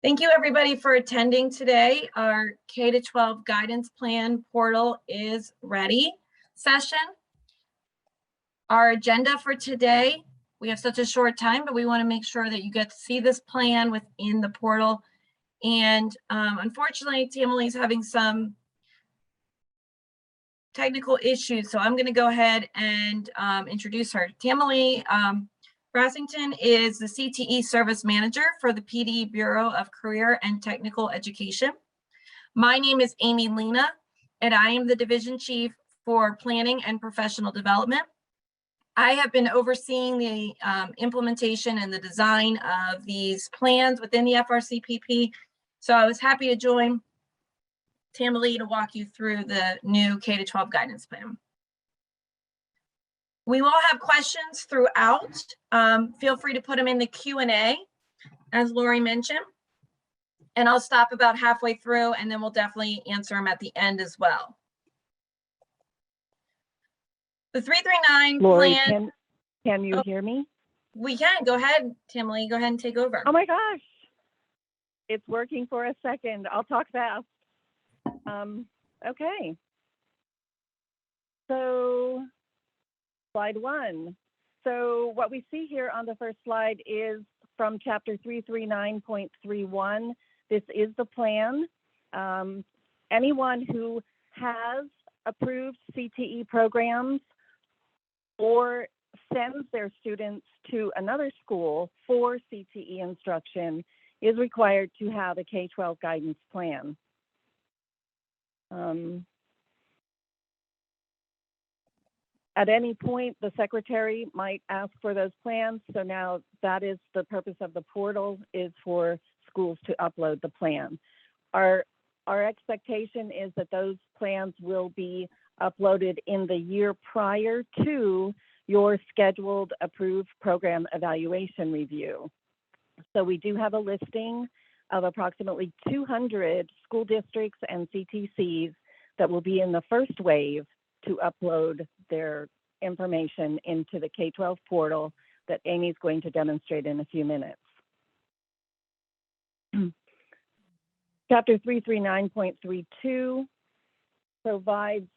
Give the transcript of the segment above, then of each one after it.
Thank you everybody for attending today. Our K-12 guidance plan portal is ready session. Our agenda for today, we have such a short time, but we want to make sure that you get to see this plan within the portal. And unfortunately, Tamile's having some technical issues, so I'm going to go ahead and introduce her. Tamile Brassington is the CTE Service Manager for the PD Bureau of Career and Technical Education. My name is Amy Lena, and I am the Division Chief for Planning and Professional Development. I have been overseeing the implementation and the design of these plans within the FRCPP, so I was happy to join Tamile to walk you through the new K-12 guidance plan. We will have questions throughout. Feel free to put them in the Q&A, as Lori mentioned, and I'll stop about halfway through, and then we'll definitely answer them at the end as well. The 339 Lori, plan. Can you hear me? We can. Go ahead, Tamile. Go ahead and take over. Oh my gosh, it's working for a second. I'll talk fast. Okay. So slide 1. So what we see here on the first slide is from chapter 339.31. This is the plan. Anyone who has approved CTE programs or sends their students to another school for CTE instruction is required to have a K-12 guidance plan. At any point, the secretary might ask for those plans. So now that is the purpose of the portal, is for schools to upload the plan. Our expectation is that those plans will be uploaded in the year prior to your scheduled approved program evaluation review. So we do have a listing of approximately 200 school districts and CTCs that will be in the first wave to upload their information into the K-12 portal that Amy's going to demonstrate in a few minutes. Chapter 339.32 provides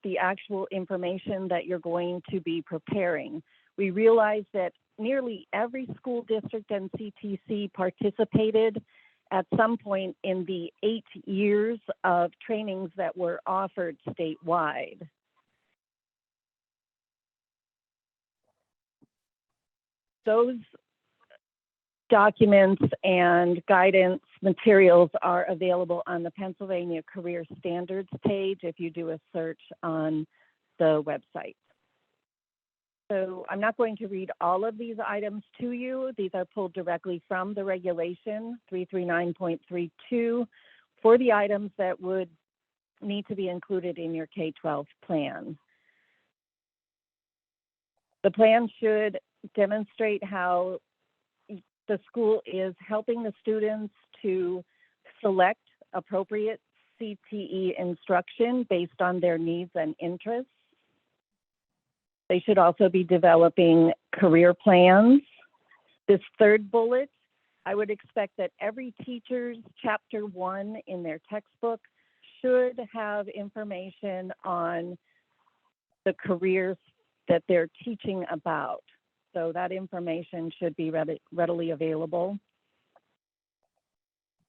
the actual information that you're going to be preparing. We realize that nearly every school district and CTC participated at some point in the 8 years of trainings that were offered statewide. Those documents and guidance materials are available on the Pennsylvania Career Standards page if you do a search on the website. So I'm not going to read all of these items to you. These are pulled directly from the regulation 339.32 for the items that would need to be included in your K-12 plan. The plan should demonstrate how the school is helping the students to select appropriate CTE instruction based on their needs and interests. They should also be developing career plans. This third bullet, I would expect that every teacher's chapter 1 in their textbook should have information on the careers that they're teaching about. So that information should be readily available.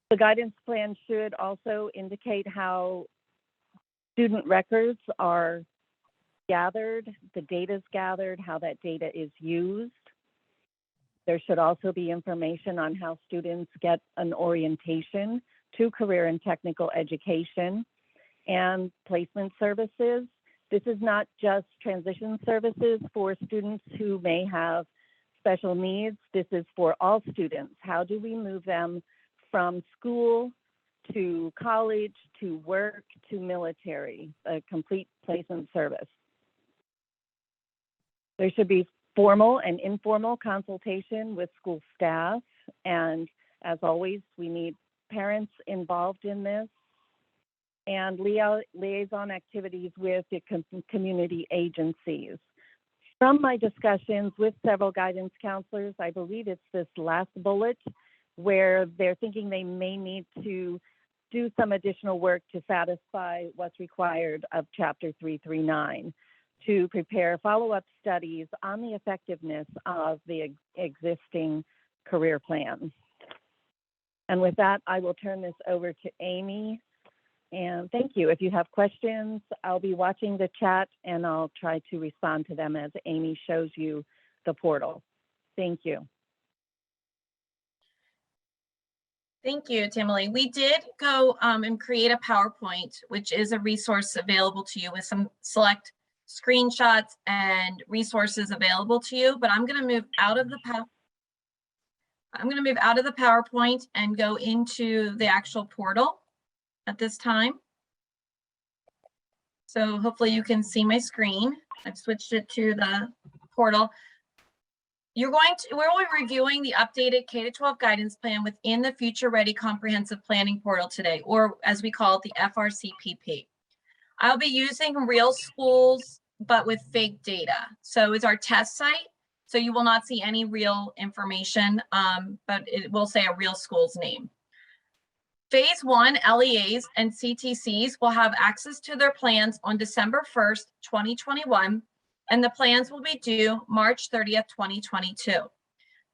The guidance plan should also indicate how student records are gathered, the data is gathered, how that data is used. There should also be information on how students get an orientation to career and technical education and placement services. This is not just transition services for students who may have special needs. This is for all students. How do we move them from school to college, to work, to military, a complete placement service? There should be formal and informal consultation with school staff. And as always, we need parents involved in this, and liaison activities with the community agencies. From my discussions with several guidance counselors, I believe it's this last bullet where they're thinking they may need to do some additional work to satisfy what's required of Chapter 339 to prepare follow-up studies on the effectiveness of the existing career plan. And with that, I will turn this over to Amy. And thank you. If you have questions, I'll be watching the chat and I'll try to respond to them as Amy shows you the portal. Thank you. Thank you, Tamily. We did go and create a PowerPoint, which is a resource available to you with some select screenshots and resources available to you. But I'm going to move out of the PowerPoint and go into the actual portal at this time. So hopefully you can see my screen. I've switched it to the portal. We're reviewing the updated K-12 guidance plan within the Future Ready Comprehensive Planning portal today, or as we call it, the FRCPP. I'll be using real schools, but with fake data. So it's our test site. So you will not see any real information, but it will say a real school's name. Phase 1 LEAs and CTCs will have access to their plans on December 1st, 2021, and the plans will be due March 30th, 2022.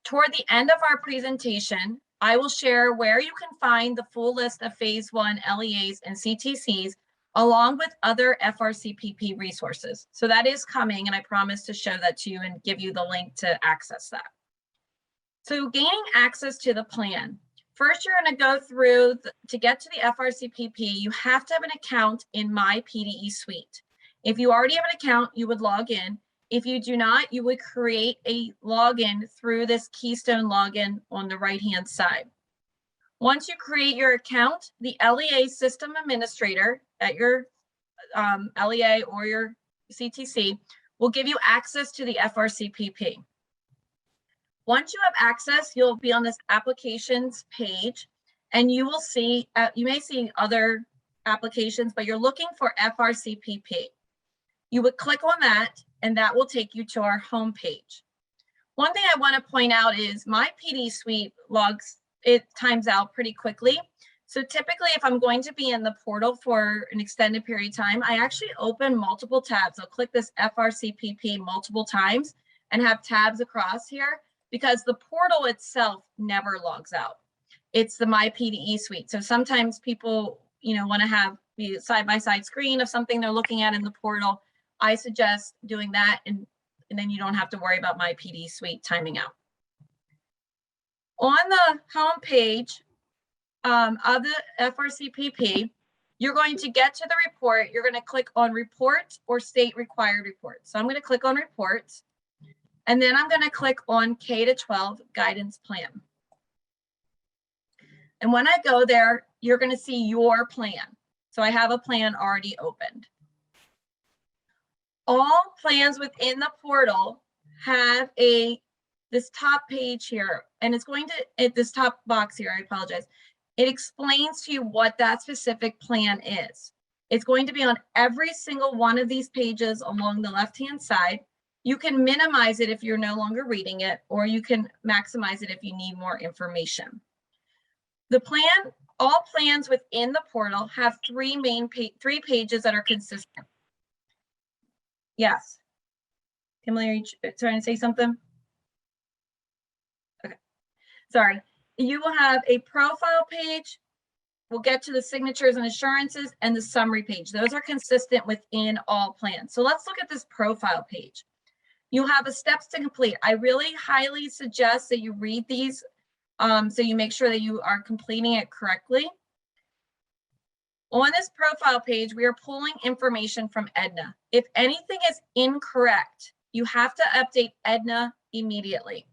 Toward the end of our presentation, I will share where you can find the full list of Phase 1 LEAs and CTCs, along with other FRCPP resources. So that is coming, and I promise to show that to you and give you the link to access that. So gaining access to the plan. First, you're going to go through, to get to the FRCPP, you have to have an account in My PDE Suite. If you already have an account, you would log in. If you do not, you would create a login through this Keystone login on the right-hand side. Once you create your account, the LEA system administrator at your LEA or your CTC will give you access to the FRCPP. Once you have access, you'll be on this applications page, and you will see, you may see other applications, but you're looking for FRCPP. You would click on that, and that will take you to our home page. One thing I want to point out is My PD Suite logs, it times out pretty quickly. So typically, if I'm going to be in the portal for an extended period of time, I actually open multiple tabs. I'll click this FRCPP multiple times and have tabs across here, because the portal itself never logs out. It's the My PDE Suite. So sometimes people, want to have the side-by-side screen of something they're looking at in the portal. I suggest doing that, and then you don't have to worry about My PDE Suite timing out. On the home page of the FRCPP, you're going to get to the report. You're going to click on Reports or State Required Reports. So I'm going to click on Reports. And then I'm going to click on K-12 Guidance Plan. And when I go there, you're going to see your plan. So I have a plan already opened. All plans within the portal have this top page here, and it's going to, this top box here, I apologize. It explains to you what that specific plan is. It's going to be on every single one of these pages along the left-hand side. You can minimize it if you're no longer reading it, or you can maximize it if you need more information. The plan, all plans within the portal have three pages that are consistent. Yes. Emily, are you trying to say something? Okay. Sorry. You will have a profile page. We'll get to the signatures and assurances and the summary page. Those are consistent within all plans. So let's look at this profile page. You'll have a steps to complete. I really highly suggest that you read these so you make sure that you are completing it correctly. On this profile page, we are pulling information from Edna. If anything is incorrect, you have to update Edna immediately.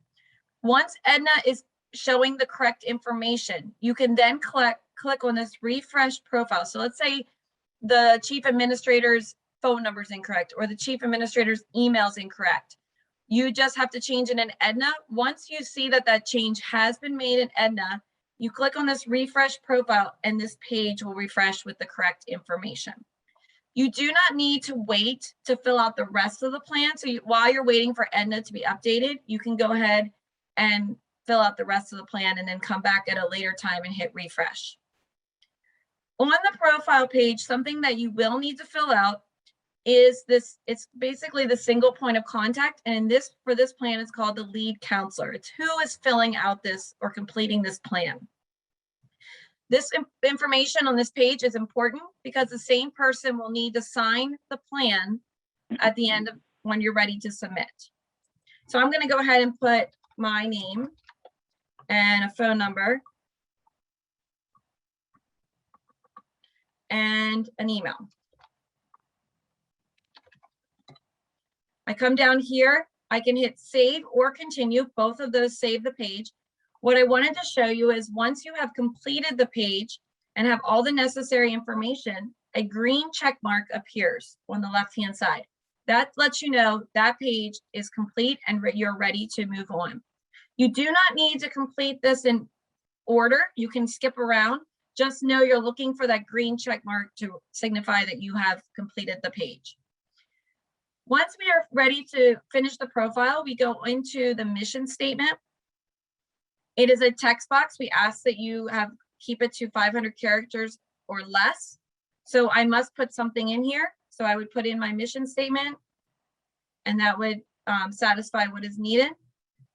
Once Edna is showing the correct information, you can then click on this refresh profile. So let's say the chief administrator's phone number is incorrect, or the chief administrator's email is incorrect. You just have to change it in Edna. Once you see that that change has been made in Edna, you click on this refresh profile and this page will refresh with the correct information. You do not need to wait to fill out the rest of the plan. So while you're waiting for Edna to be updated, you can go ahead and fill out the rest of the plan and then come back at a later time and hit refresh. On the profile page, something that you will need to fill out is this. It's basically the single point of contact. And for this plan, it's called the lead counselor. It's who is filling out this or completing this plan. This information on this page is important because the same person will need to sign the plan at the end of when you're ready to submit. So I'm going to go ahead and put my name and a phone number and an email. I come down here, I can hit save or continue. Both of those save the page. What I wanted to show you is once you have completed the page and have all the necessary information, a green check mark appears on the left-hand side. That lets you know that page is complete and you're ready to move on. You do not need to complete this in order. You can skip around. Just know you're looking for that green check mark to signify that you have completed the page. Once we are ready to finish the profile, we go into the mission statement. It is a text box. We ask that you keep it to 500 characters or less. So I must put something in here. So I would put in my mission statement, and that would satisfy what is needed.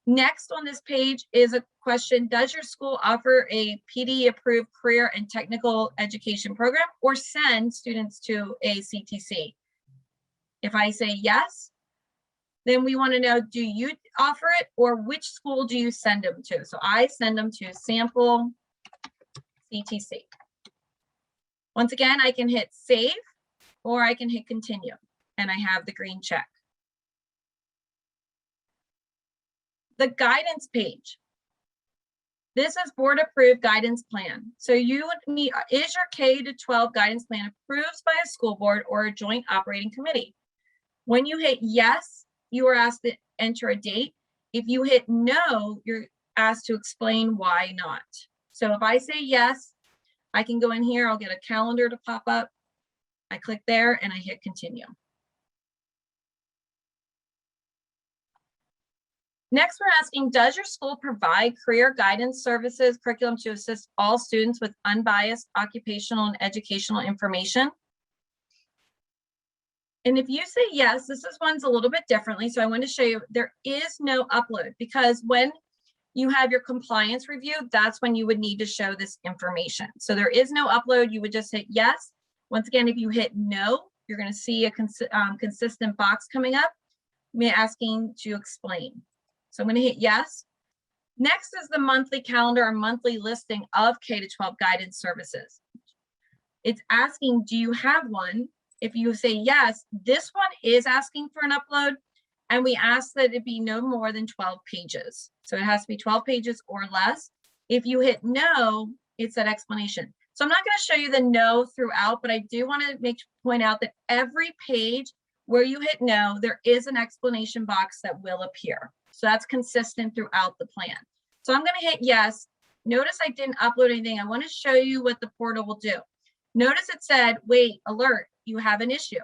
Next on this page is a question: does your school offer a PD-approved career and technical education program or send students to a CTC? If I say yes, then we want to know, do you offer it or which school do you send them to? So I send them to sample CTC. Once again, I can hit save or I can hit continue, and I have the green check. The guidance page. This is board approved guidance plan. So you would need, is your K-12 guidance plan approved by a school board or a joint operating committee? When you hit yes, you are asked to enter a date. If you hit no, you're asked to explain why not. So if I say yes, I can go in here, I'll get a calendar to pop up. I click there and I hit continue. Next, we're asking, does your school provide career guidance services, curriculum to assist all students with unbiased occupational and educational information? And if you say yes, this one's a little bit differently. So I want to show you there is no upload, because when you have your compliance review, that's when you would need to show this information. So there is no upload. You would just hit yes. Once again, if you hit no, you're going to see a consistent box coming up, me asking to explain. So I'm going to hit yes. Next is the monthly calendar or monthly listing of K-12 guidance services. It's asking, do you have one? If you say yes, this one is asking for an upload, and we ask that it be no more than 12 pages. So it has to be 12 pages or less. If you hit no, it's that explanation. So I'm not going to show you the no throughout, but I do want to point out that every page where you hit no, there is an explanation box that will appear. So that's consistent throughout the plan. So I'm going to hit yes. Notice I didn't upload anything. I want to show you what the portal will do. Notice it said, wait, alert, you have an issue.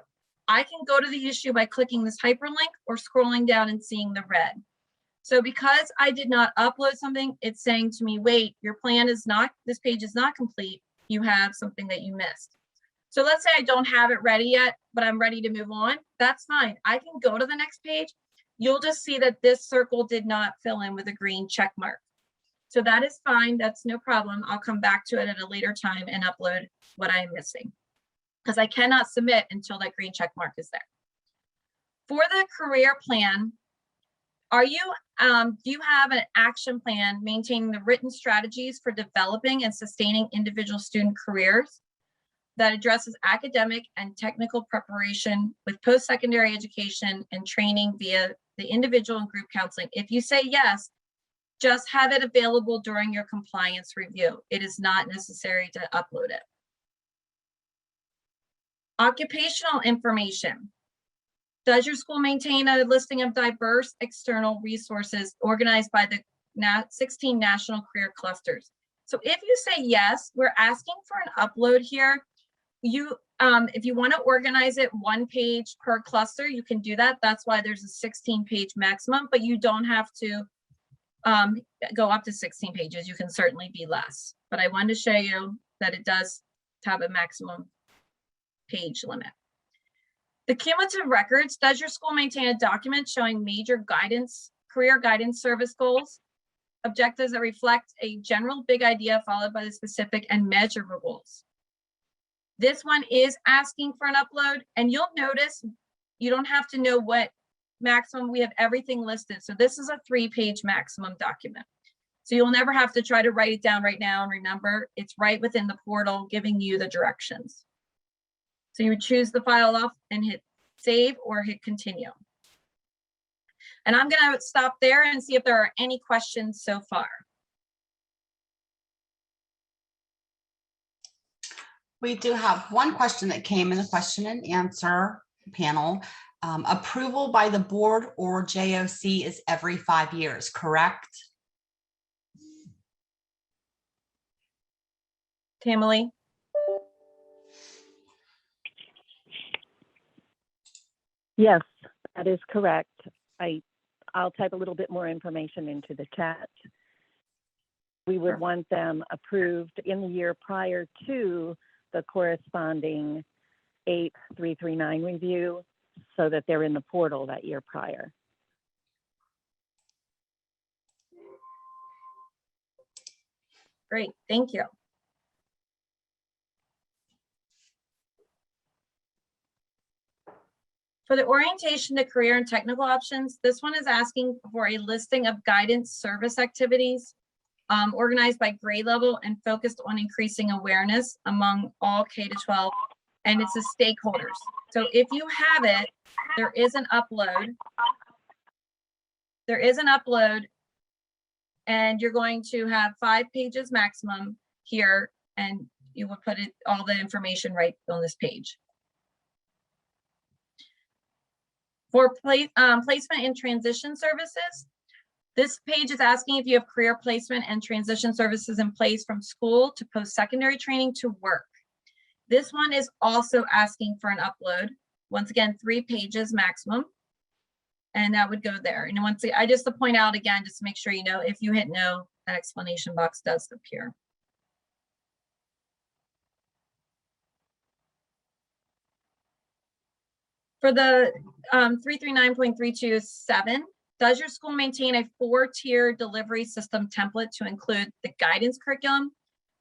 I can go to the issue by clicking this hyperlink or scrolling down and seeing the red. So because I did not upload something, it's saying to me, wait, your plan is not, this page is not complete. You have something that you missed. So let's say I don't have it ready yet, but I'm ready to move on. That's fine. I can go to the next page. You'll just see that this circle did not fill in with a green check mark. So that is fine. That's no problem. I'll come back to it at a later time and upload what I'm missing, because I cannot submit until that green check mark is there. For the career plan, do you have an action plan maintaining the written strategies for developing and sustaining individual student careers that addresses academic and technical preparation with post-secondary education and training via the individual and group counseling? If you say yes, just have it available during your compliance review. It is not necessary to upload it. Occupational information. Does your school maintain a listing of diverse external resources organized by the 16 national career clusters? So if you say yes, we're asking for an upload here. If you want to organize it one page per cluster, you can do that. That's why there's a 16-page maximum, but you don't have to um, go up to 16 pages. You can certainly be less, but I wanted to show you that it does have a maximum page limit. The cumulative records, does your school maintain a document showing major guidance, career guidance service goals, objectives that reflect a general big idea followed by the specific and measurable goals? This one is asking for an upload, and you'll notice you don't have to know what maximum. We have everything listed. So this is a 3-page maximum document. So you'll never have to try to write it down right now and remember. It's right within the portal giving you the directions. So you would choose the file off and hit save or hit continue. And I'm going to stop there and see if there are any questions so far. We do have one question that came in the question and answer panel. Approval by the board or JOC is every 5 years, correct? Tamily? Yes, that is correct. I'll type a little bit more information into the chat. We would want them approved in the year prior to the corresponding 8339 review so that they're in the portal that year prior. Great, thank you. For the orientation to career and technical options, this one is asking for a listing of guidance service activities organized by grade level and focused on increasing awareness among all K-12 and it's the stakeholders. So if you have it, there is an upload. There is an upload and you're going to have 5 pages maximum here and you will put it all the information right on this page. For placement and transition services, this page is asking if you have career placement and transition services in place from school to post-secondary training to work. This one is also asking for an upload. Once again, 3 pages maximum. And that would go there. And once again, I just to point out again, just to make sure you know, if you hit no, that explanation box does appear. For the 339.327, does your school maintain a 4-tier delivery system template to include the guidance curriculum,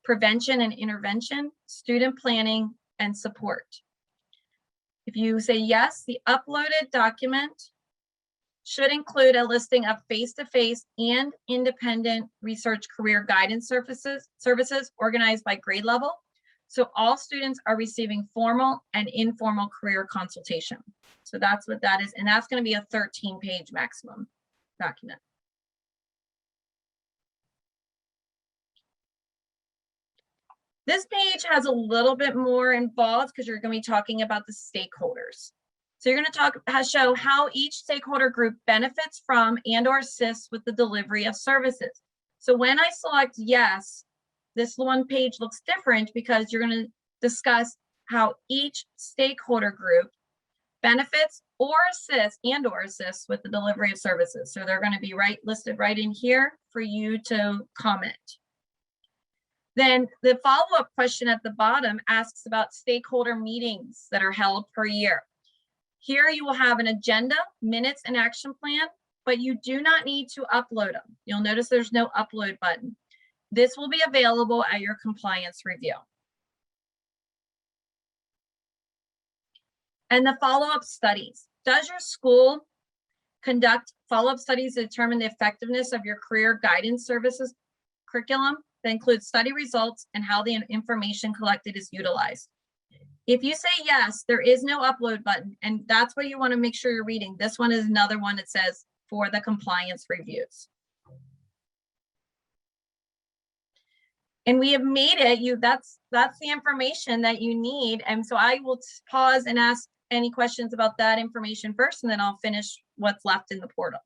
prevention and intervention, student planning, and support? If you say yes, the uploaded document should include a listing of face-to-face and independent research career guidance services organized by grade level. So all students are receiving formal and informal career consultation. So that's what that is. And that's going to be a 13-page maximum document. This page has a little bit more involved because you're going to be talking about the stakeholders. So you're going to show how each stakeholder group benefits from and/or assists with the delivery of services. So when I select yes, this one page looks different because you're going to discuss how each stakeholder group benefits or assists with the delivery of services. So they're going to be listed right in here for you to comment. Then the follow-up question at the bottom asks about stakeholder meetings that are held per year. Here you will have an agenda, minutes, and action plan, but you do not need to upload them. You'll notice there's no upload button. This will be available at your compliance review. And the follow-up studies. Does your school conduct follow-up studies to determine the effectiveness of your career guidance services curriculum that includes study results and how the information collected is utilized? If you say yes, there is no upload button, and that's what you want to make sure you're reading. This one is another one that says for the compliance reviews. And we have made it, that's the information that you need. And so I will pause and ask any questions about that information first, and then I'll finish what's left in the portal.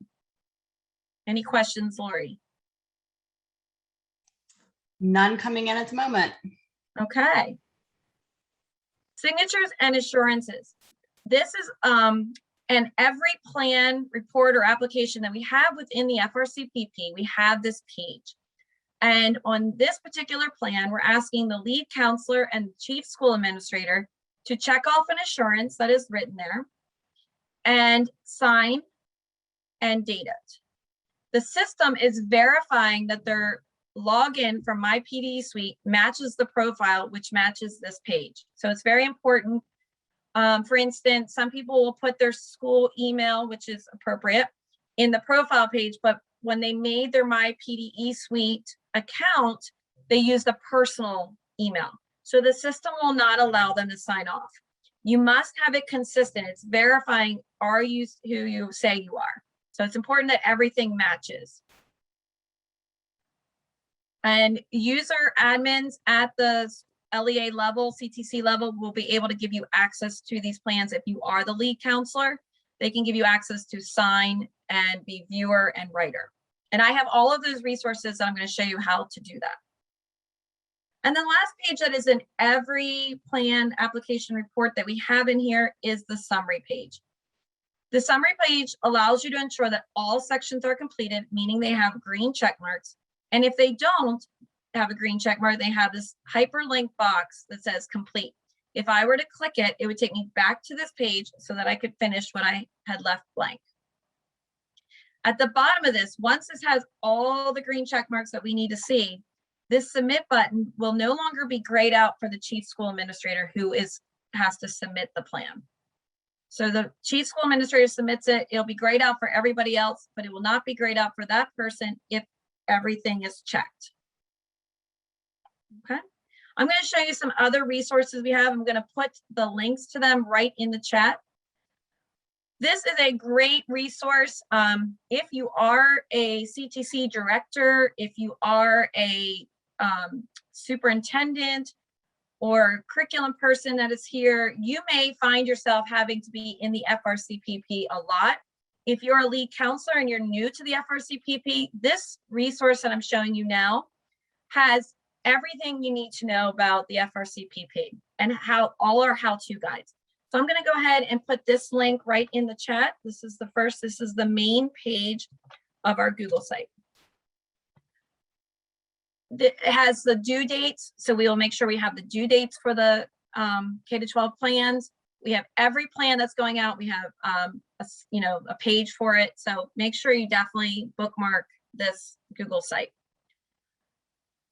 Any questions, Lori? None coming in at the moment. Okay. Signatures and assurances. This is And every plan, report, or application that we have within the FRCPP, we have this page. And on this particular plan, we're asking the lead counselor and chief school administrator to check off an assurance that is written there and sign and date it. The system is verifying that their login from My PDE Suite matches the profile, which matches this page. So it's very important. For instance, some people will put their school email, which is appropriate, in the profile page, but when they made their My PDE Suite account, they used a personal email. So the system will not allow them to sign off. You must have it consistent. It's verifying, are you who you say you are? So it's important that everything matches. And user admins at the LEA level, CTC level, will be able to give you access to these plans. If you are the lead counselor, they can give you access to sign and be viewer and writer. And I have all of those resources. I'm going to show you how to do that. And the last page that is in every plan application report that we have in here is the summary page. The summary page allows you to ensure that all sections are completed, meaning they have green check marks. And if they don't have a green check mark, they have this hyperlink box that says complete. If I were to click it, it would take me back to this page so that I could finish what I had left blank. At the bottom of this, once this has all the green check marks that we need to see, this submit button will no longer be grayed out for the chief school administrator who has to submit the plan. So the chief school administrator submits it, it'll be grayed out for everybody else, but it will not be grayed out for that person if everything is checked. Okay, I'm going to show you some other resources we have. I'm going to put the links to them right in the chat. This is a great resource. If you are a CTC director, if you are a superintendent or curriculum person that is here, you may find yourself having to be in the FRCPP a lot. If you're a lead counselor and you're new to the FRCPP, this resource that I'm showing you now has everything you need to know about the FRCPP and how all our how-to guides. So I'm going to go ahead and put this link right in the chat. This is the main page of our Google site. It has the due dates, so we will make sure we have the due dates for the K-12 plans. We have every plan that's going out. We have a page for it. So make sure you definitely bookmark this Google site.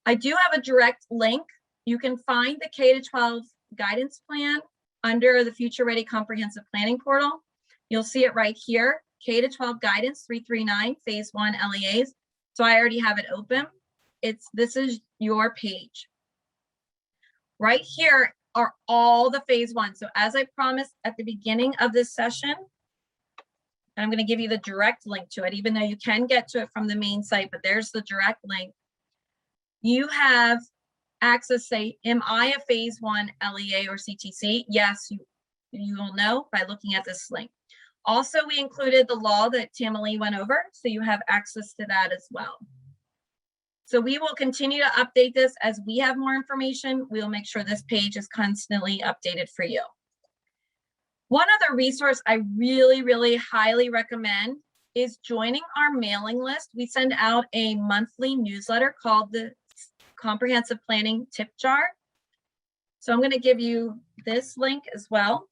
I do have a direct link. You can find the K-12 guidance plan under the Future Ready Comprehensive Planning portal. You'll see it right here, K-12 guidance 339 phase 1 LEAs. So I already have it open. This is your page. Right here are all the phase 1. So as I promised at the beginning of this session, and I'm going to give you the direct link to it, even though you can get to it from the main site, but there's the direct link. You have access, say, am I a phase 1 LEA or CTC? Yes, you will know by looking at this link. Also, we included the law that Tamalee went over, so you have access to that as well. So we will continue to update this as we have more information. We'll make sure this page is constantly updated for you. One other resource I really, really highly recommend is joining our mailing list. We send out a monthly newsletter called the Comprehensive Planning Tip Jar. So I'm going to give you this link as well.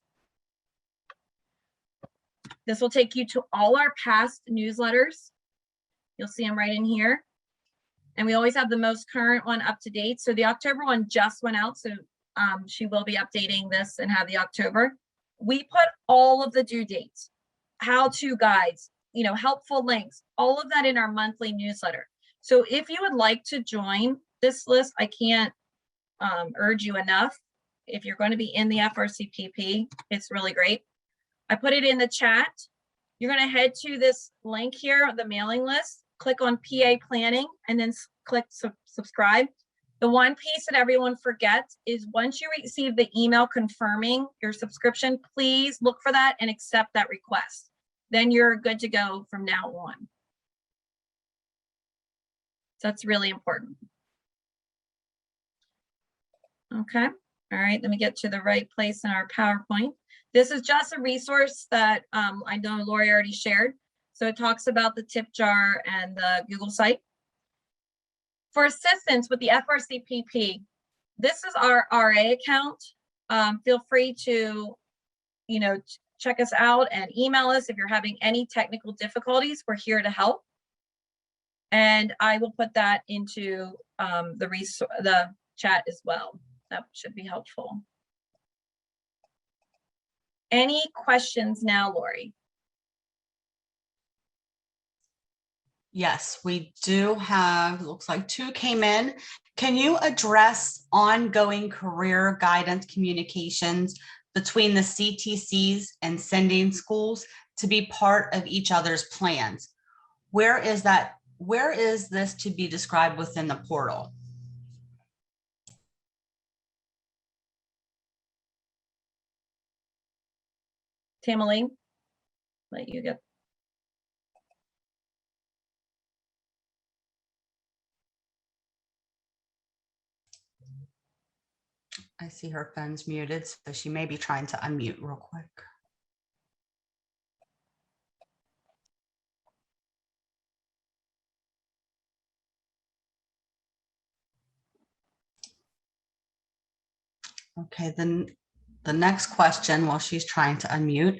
This will take you to all our past newsletters. You'll see them right in here. And we always have the most current one up to date. So the October one just went out. So she will be updating this and have the October. We put all of the due dates, how-to guides, helpful links, all of that in our monthly newsletter. So if you would like to join this list, I can't urge you enough. If you're going to be in the FRCPP, it's really great. I put it in the chat. You're going to head to this link here, the mailing list, click on PA Planning, and then click subscribe. The one piece that everyone forgets is once you receive the email confirming your subscription, please look for that and accept that request. Then you're good to go from now on. So that's really important. Okay. All right, let me get to the right place in our PowerPoint. This is just a resource that I know Lori already shared. So it talks about the tip jar and the Google site. For assistance with the FRCPP, this is our RA account. Feel free to, check us out and email us if you're having any technical difficulties. We're here to help. And I will put that into the chat as well. That should be helpful. Any questions now, Lori? Yes, we do have, looks like 2 came in. Can you address ongoing career guidance communications between the CTCs and sending schools to be part of each other's plans? Where is that? Where is this to be described within the portal? Tamaline, let you get. I see her phone's muted, so she may be trying to unmute real quick. Okay, then the next question while she's trying to unmute.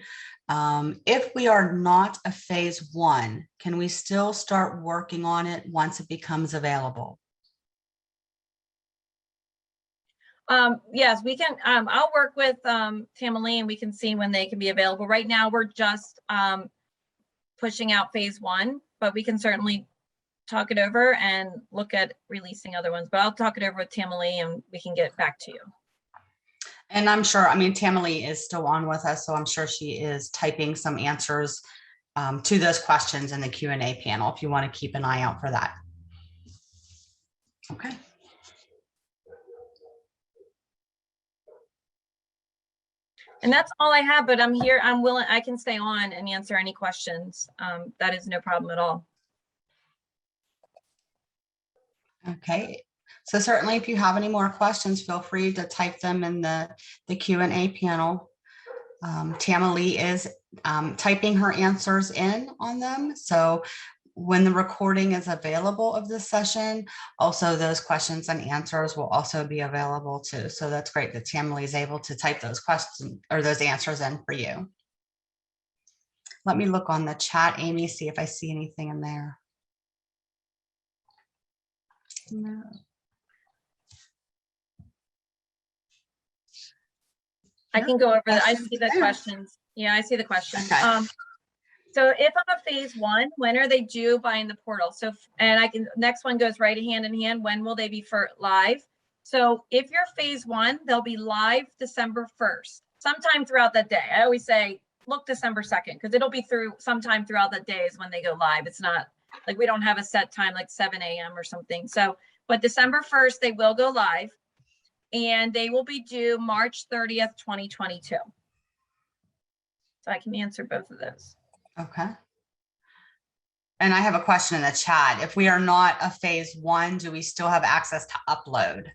If we are not a phase 1, can we still start working on it once it becomes available? Yes, we can. I'll work with Tamaline and we can see when they can be available. Right now, we're just pushing out phase 1, but we can certainly talk it over and look at releasing other ones. But I'll talk it over with Tamaline and we can get back to you. And I'm sure, Tamalie is still on with us, so I'm sure she is typing some answers to those questions in the Q&A panel, if you want to keep an eye out for that. Okay. And that's all I have, but I'm here. I'm willing, I can stay on and answer any questions. That is no problem at all. Okay. So certainly if you have any more questions, feel free to type them in the Q&A panel. Tamalie is typing her answers in on them. So when the recording is available of this session, also those questions and answers will also be available too. So that's great that Tamalie is able to type those questions or those answers in for you. Let me look on the chat, Amy, see if I see anything in there. No. I can go over that. I see the questions. Yeah, I see the questions. Okay. So if I'm a phase 1, when are they due by in the portal? So, and next one goes right hand in hand. When will they be for live? So if you're phase 1, they'll be live December 1st, sometime throughout that day. I always say, look December 2nd, because it'll be through sometime throughout the day is when they go live. It's not like we don't have a set time, like 7 a.m. or something. So, but December 1st, they will go live and they will be due March 30th, 2022. So I can answer both of those. Okay. And I have a question in the chat. If we are not a phase 1, do we still have access to upload?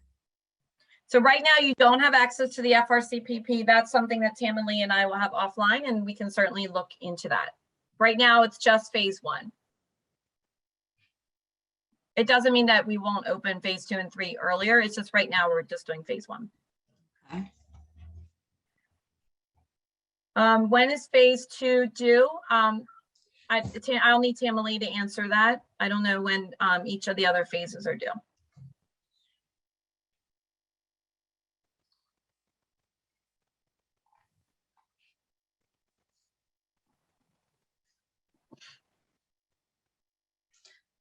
So right now you don't have access to the FRCPP. That's something that Tamalie and I will have offline, and we can certainly look into that. Right now it's just phase 1. It doesn't mean that we won't open phase 2 and 3 earlier. It's just right now we're just doing phase 1. Okay. When is phase 2 due? I'll need Tamalie to answer that. I don't know when each of the other phases are due.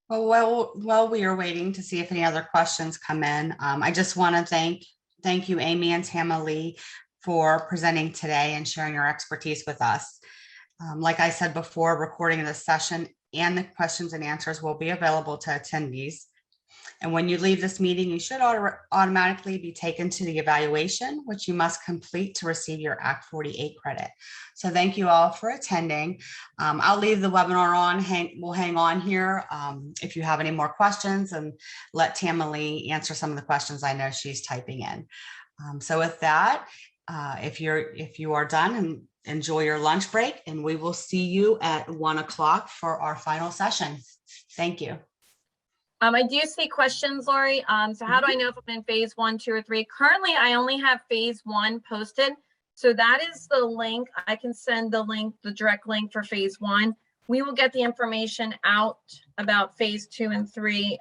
Well, while we are waiting to see if any other questions come in, I just want to thank you, Amy and Tamalie, for presenting today and sharing your expertise with us. Like I said before, recording of the session and the questions and answers will be available to attendees. And when you leave this meeting, you should automatically be taken to the evaluation, which you must complete to receive your Act 48 credit. So thank you all for attending. I'll leave the webinar on, we'll hang on here if you have any more questions, and let Tamalie answer some of the questions I know she's typing in. So with that, if you are done, and enjoy your lunch break, and we will see you at 1 o'clock for our final session. Thank you. I do see questions, Lori. So how do I know if I'm in phase 1, 2, or 3? Currently, I only have phase 1 posted. So that is the link. I can send the link, the direct link for phase 1. We will get the information out about phase 2 and 3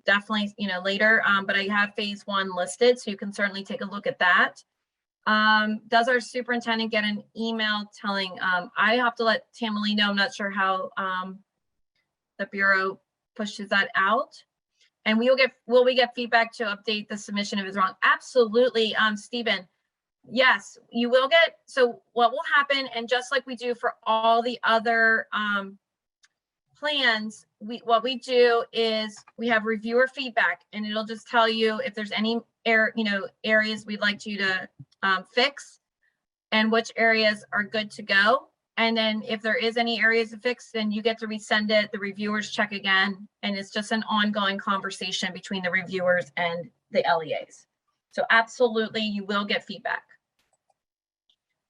definitely, later. But I have phase 1 listed, so you can certainly take a look at that. Does our superintendent get an email telling, I have to let Tammy know, I'm not sure how the Bureau pushes that out. And will we get feedback to update the submission if it's wrong? Absolutely, Stephen. Yes, you will get, so what will happen, and just like we do for all the other plans, what we do is we have reviewer feedback, and it'll just tell you if there's any areas we'd like you to fix and which areas are good to go. And then if there is any areas to fix, then you get to resend it. The reviewers check again, and it's just an ongoing conversation between the reviewers and the LEAs. So absolutely, you will get feedback.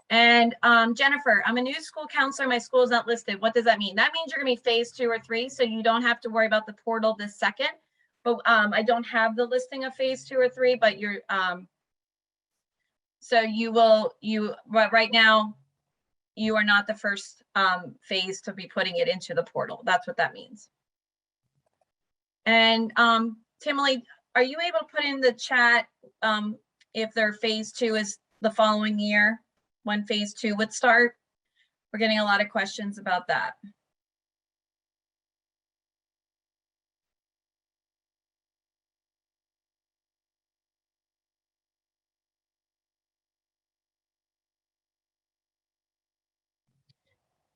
And Jennifer, I'm a new school counselor. My school is not listed. What does that mean? That means you're gonna be phase 2 or 3, so you don't have to worry about the portal this second. But I don't have the listing of phase 2 or 3, but you're so but right now you are not the first phase to be putting it into the portal. That's what that means. And Timely, are you able to put in the chat if their phase 2 is the following year, when phase 2 would start? We're getting a lot of questions about that.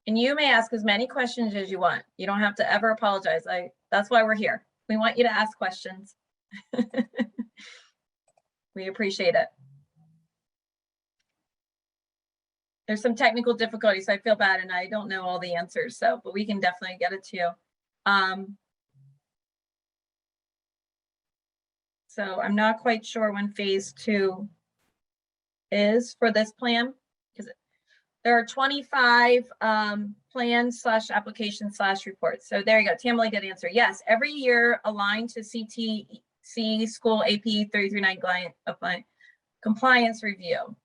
And you may ask as many questions as you want. You don't have to ever apologize. That's why we're here. We want you to ask questions. We appreciate it. There's some technical difficulties, so I feel bad, and I don't know all the answers, but we can definitely get it to you. So I'm not quite sure when phase 2 is for this plan, because there are 25 plans / applications / reports. So there you go. Tammy, good answer. Yes, every year aligned to CTC school AP 339 compliance review.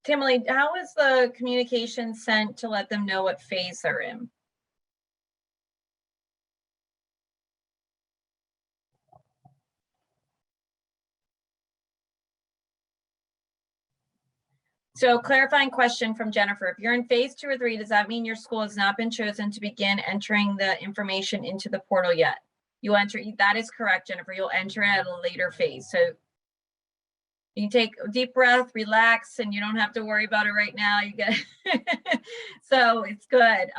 Tammy, how is the communication sent to let them know what phase they're in? So clarifying question from Jennifer, if you're in phase 2 or 3, does that mean your school has not been chosen to begin entering the information into the portal yet? You'll enter, that is correct, Jennifer. You'll enter it at a later phase. So you can take a deep breath, relax, and you don't have to worry about it right now. You get so it's good.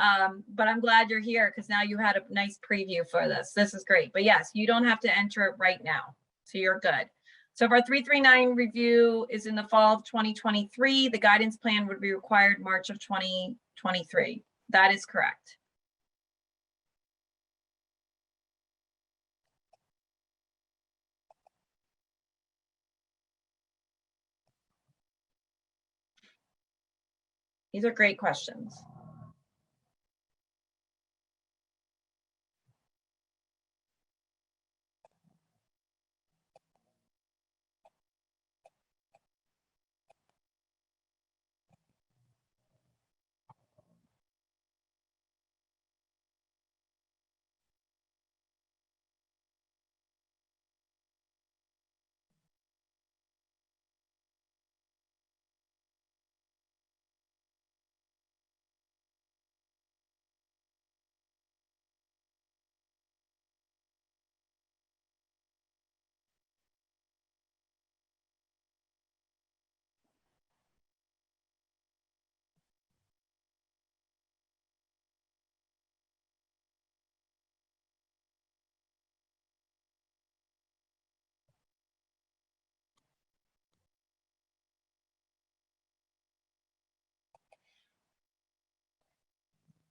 But I'm glad you're here because now you had a nice preview for this. This is great. But yes, you don't have to enter it right now. So you're good. So if our 339 review is in the fall of 2023, the guidance plan would be required March of 2023. That is correct. These are great questions.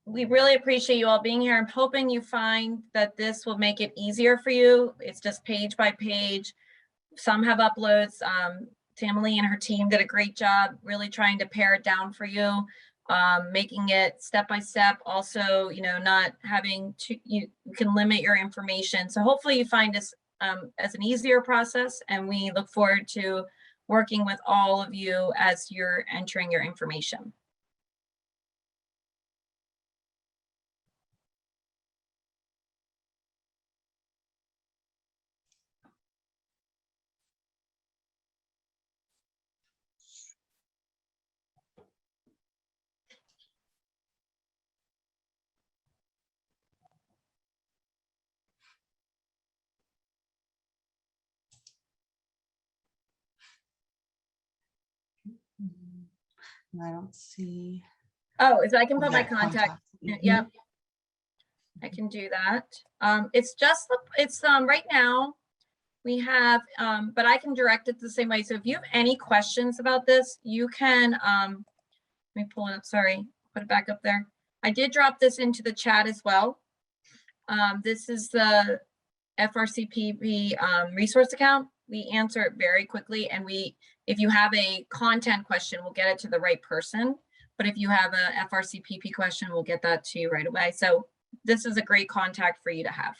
we really appreciate you all being here. I'm hoping you find that this will make it easier for you. It's just page by page. Some have uploads. Tammy and her team did a great job really trying to pare it down for you, making it step by step. Also, not having to, you can limit your information. So hopefully you find this as an easier process, and we look forward to working with all of you as you're entering your information. I don't see. Oh, I can put my Yeah, contact. Mhm. Yep. I can do that. It's just, it's right now we have, but I can direct it the same way. So if you have any questions about this, you can, let me pull it up, sorry, put it back up there. I did drop this into the chat as well. This is the FRCPP resource account. We answer it very quickly, and if you have a content question, we'll get it to the right person. But if you have a FRCPP question, we'll get that to you right away. So this is a great contact for you to have.